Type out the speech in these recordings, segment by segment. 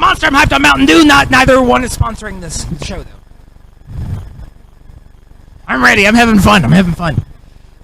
Monster. I'm hyped on Mountain Dew. Neither one is sponsoring this show, though. I'm ready. I'm having fun.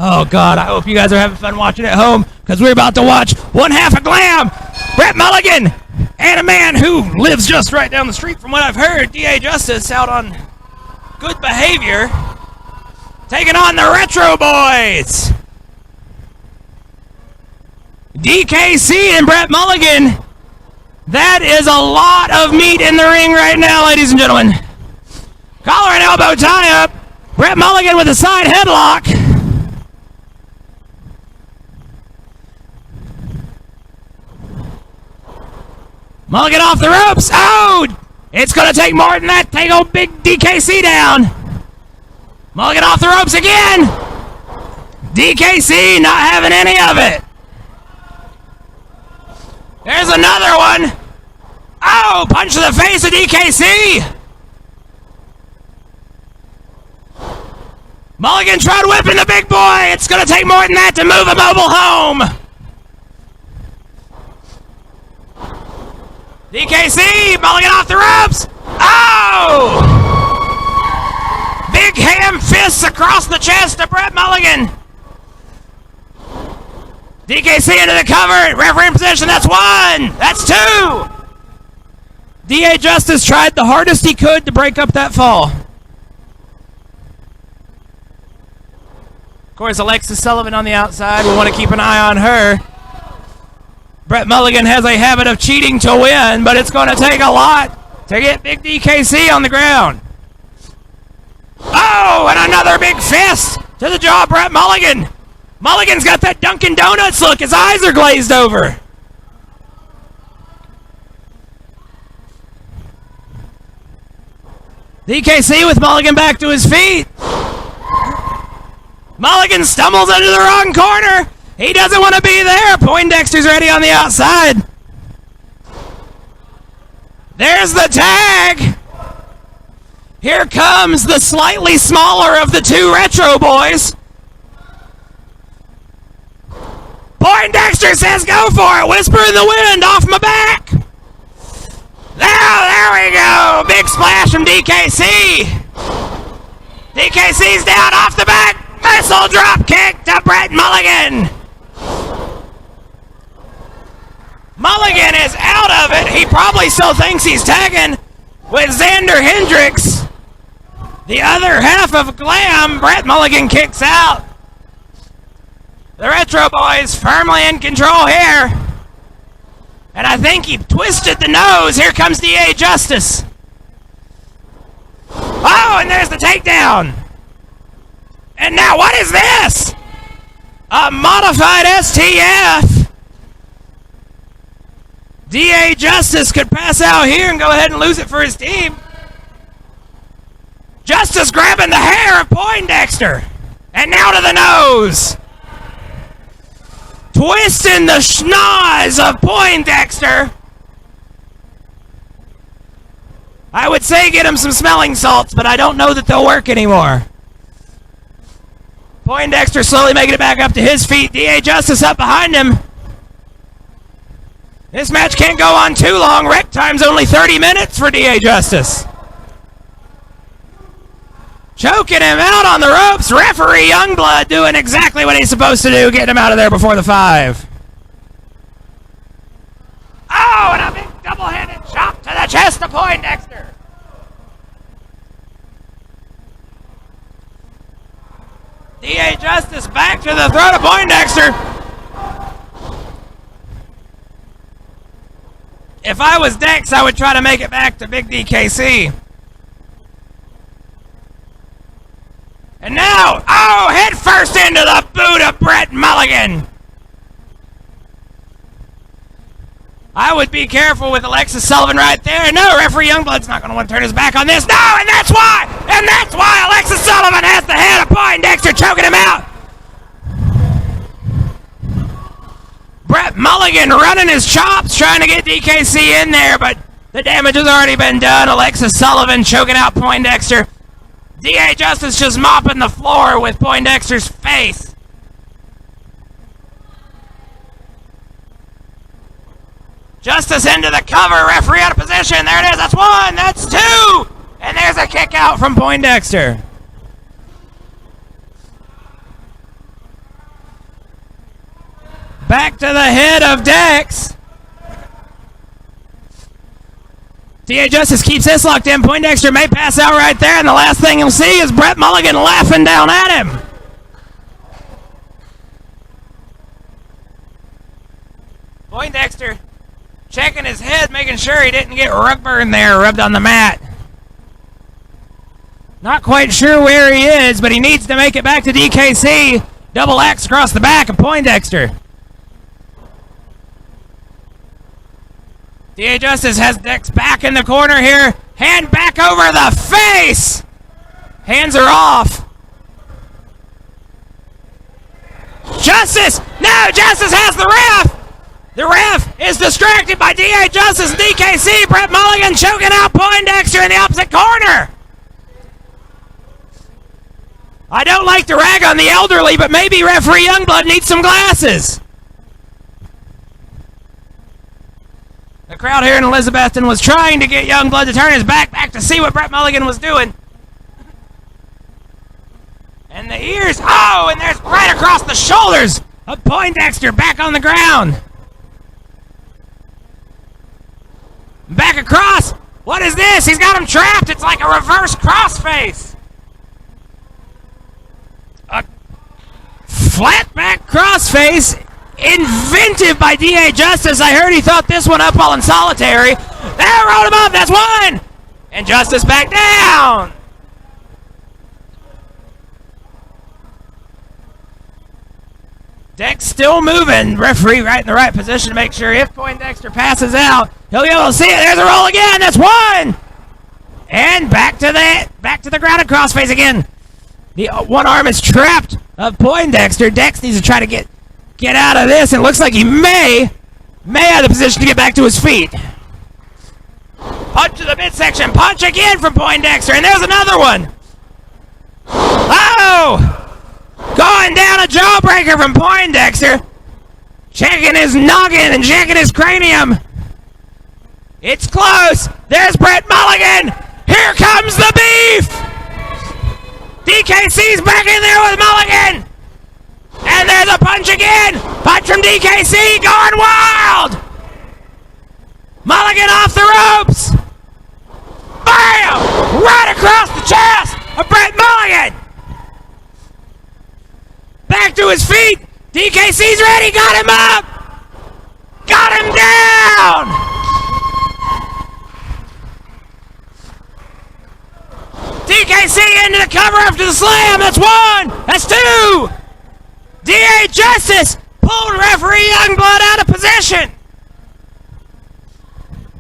Oh, God, I hope you guys are having fun watching at home, because we're about to watch one half of Glam, Brett Mulligan, and a man who lives just right down the street from what I've heard, D.A. Justice, out on good behavior, taking on the Retro Boys. DKC and Brett Mulligan. That is a lot of meat in the ring right now, ladies and gentlemen. Collar and elbow tie-up. Brett Mulligan with a side headlock. Mulligan off the ropes. Oh! It's going to take more than that to take old big DKC down. Mulligan off the ropes again. DKC not having any of it. There's another one. Oh! Punch to the face of DKC. Mulligan tried whipping the big boy. It's going to take more than that to move a mobile home. DKC, Mulligan off the ropes. Oh! Big ham fists across the chest of Brett Mulligan. DKC into the cover. Referee in position. That's one. That's two. D.A. Justice tried the hardest he could to break up that fall. Of course, Alexus Sullivan on the outside. We'll want to keep an eye on her. Brett Mulligan has a habit of cheating to win, but it's going to take a lot to get big DKC on the ground. Oh, and another big fist to the jaw of Brett Mulligan. Mulligan's got that Dunkin' Donuts look. His eyes are glazed over. DKC with Mulligan back to his feet. Mulligan stumbles into the wrong corner. He doesn't want to be there. Poindexter's ready on the outside. There's the tag. Here comes the slightly smaller of the two Retro Boys. Poindexter says go for it. Whisper in the wind off my back. There we go. Big splash from DKC. DKC's down off the back. Missile drop kick to Brett Mulligan. Mulligan is out of it. He probably still thinks he's tagging with Xander Hendricks. The other half of Glam, Brett Mulligan kicks out. The Retro Boys firmly in control here. And I think he twisted the nose. Here comes D.A. Justice. Oh, and there's the takedown. And now what is this? A modified STF. D.A. Justice could pass out here and go ahead and lose it for his team. Justice grabbing the hair of Poindexter. And now to the nose. Twisting the schnoz of Poindexter. I would say get him some smelling salts, but I don't know that they'll work anymore. Poindexter slowly making it back up to his feet. D.A. Justice up behind him. This match can't go on too long. Rec time's only 30 minutes for D.A. Justice. Choking him out on the ropes. Referee Youngblood doing exactly what he's supposed to do, getting him out of there before the 5. Oh, and a big double-handed chop to the chest of Poindexter. D.A. Justice back to the throat of Poindexter. If I was Dex, I would try to make it back to big DKC. And now, oh, head first into the boot of Brett Mulligan. I would be careful with Alexus Sullivan right there. No, referee Youngblood's not going to want to turn his back on this. No, and that's why Alexus Sullivan has the head of Poindexter choking him out. Brett Mulligan running his chops, trying to get DKC in there, but the damage has already been done. Alexus Sullivan choking out Poindexter. D.A. Justice just mopping the floor with Poindexter's face. Justice into the cover. Referee out of position. There it is. That's one. That's two. And there's a kick out from Poindexter. Back to the head of Dex. D.A. Justice keeps this locked in. Poindexter may pass out right there, and the last thing you'll see is Brett Mulligan laughing down at him. Poindexter checking his head, making sure he didn't get rug burn there, rubbed on the mat. Not quite sure where he is, but he needs to make it back to DKC. Double X across the back of Poindexter. D.A. Justice has Dex back in the corner here. Hand back over the face. Hands are off. Justice! No, Justice has the ref! The ref is distracted by D.A. Justice and DKC. Brett Mulligan choking out Poindexter in the opposite corner. I don't like to rag on the elderly, but maybe referee Youngblood needs some glasses. The crowd here in Elizabethton was trying to get Youngblood to turn his back to see what Brett Mulligan was doing. And the ears, oh, and there's right across the shoulders of Poindexter back on the ground. Back across. What is this? He's got him trapped. It's like a reverse crossface. A flat back crossface invented by D.A. Justice. I heard he thought this one up while in solitary. There, rolled him up. That's one. And Justice back down. Dex still moving. Referee right in the right position to make sure if Poindexter passes out, he'll be able to see it. There's a roll again. That's one. And back to the grounded crossface again. The one arm is trapped of Poindexter. Dex needs to try to get out of this. It looks like he may have the position to get back to his feet. Punch to the midsection. Punch again from Poindexter. And there's another one. Oh! Going down a jawbreaker from Poindexter. Checking his noggin and checking his cranium. It's close. There's Brett Mulligan. Here comes the beef. DKC's back in there with Mulligan. And there's a punch again. Punch from DKC going wild. Mulligan off the ropes. Bam! Right across the chest of Brett Mulligan. Back to his feet. DKC's ready. Got him up. Got him down. DKC into the cover after the slam. That's one. That's two. D.A. Justice pulled referee Youngblood out of position.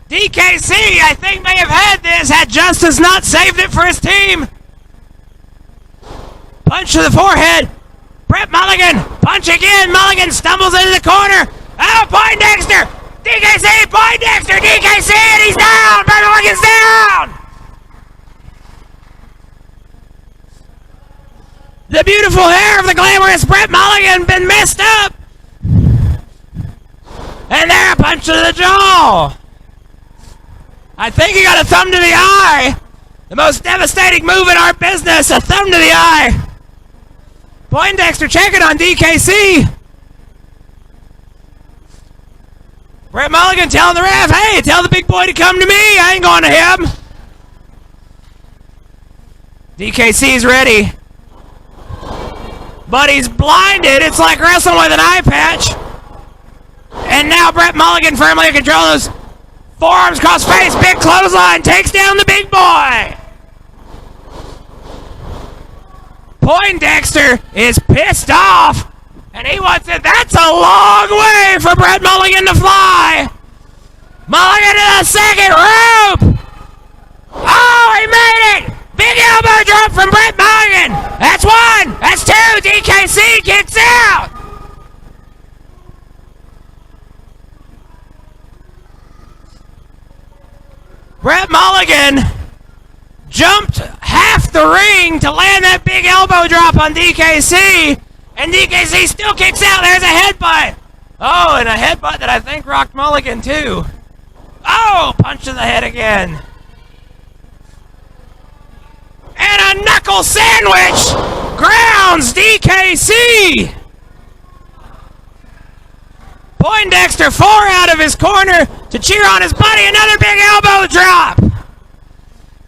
DKC, I think, may have had this had Justice not saved it for his team. Punch to the forehead. Brett Mulligan, punch again. Mulligan stumbles into the corner. Oh, Poindexter. DKC, Poindexter, DKC, and he's down. Brett Mulligan's down. The beautiful hair of the glamorous Brett Mulligan been messed up. And there, a punch to the jaw. I think he got a thumb to the eye. The most devastating move in our business, a thumb to the eye. Poindexter checking on DKC. Brett Mulligan telling the ref, hey, tell the big boy to come to me. I ain't going to him. DKC's ready. But he's blinded. It's like wrestling with an eye patch. And now Brett Mulligan firmly in control of those forearms cross face. Big clothesline takes down the big boy. Poindexter is pissed off. And he wants it. That's a long way for Brett Mulligan to fly. Mulligan to the second rope. Oh, he made it. Big elbow drop from Brett Mulligan. That's one. That's two. DKC kicks out. Brett Mulligan jumped half the ring to land that big elbow drop on DKC. And DKC still kicks out. There's a headbutt. Oh, and a headbutt that I think rocked Mulligan, too. Oh, punch to the head again. And a knuckle sandwich grounds DKC. Poindexter 4 out of his corner to cheer on his buddy. Another big elbow drop.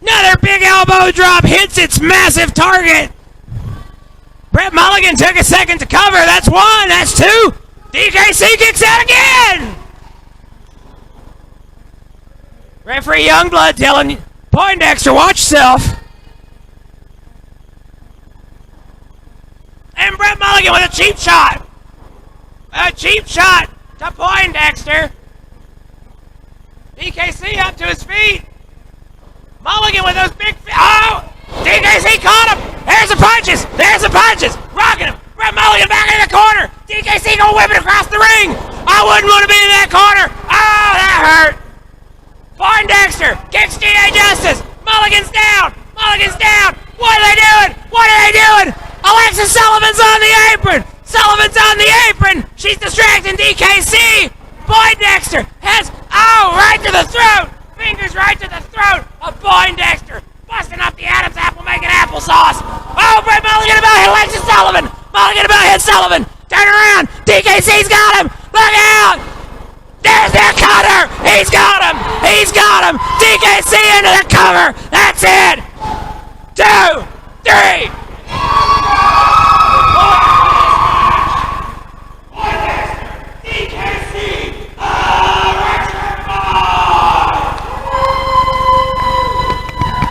Another big elbow drop hits its massive target. Brett Mulligan took a second to cover. That's 1. That's 2. DKC kicks out again. Referee Youngblood telling Poindexter, watch yourself. And Brett Mulligan with a cheap shot. A cheap shot to Poindexter. DKC up to his feet. Mulligan with those big feet. Oh! DKC caught him. There's the punches. There's the punches. Rocking him. Brett Mulligan back in the corner. DKC gonna whip it across the ring. I wouldn't want to be in that corner. Oh, that hurt. Poindexter kicks D.A. Justice. Mulligan's down. Mulligan's down. What are they doing? What are they doing? Alexus Sullivan's on the apron. Sullivan's on the apron. She's distracting DKC. Poindexter has, right to the throat. Fingers right to the throat of Poindexter. Busting up the Adam's apple, making applesauce. Oh, Brett Mulligan about hit Alexus Sullivan. Mulligan about hit Sullivan. Turn around. DKC's got him. Look out. There's their cutter. He's got him. He's got him. DKC into the cover. That's it. 2, 3.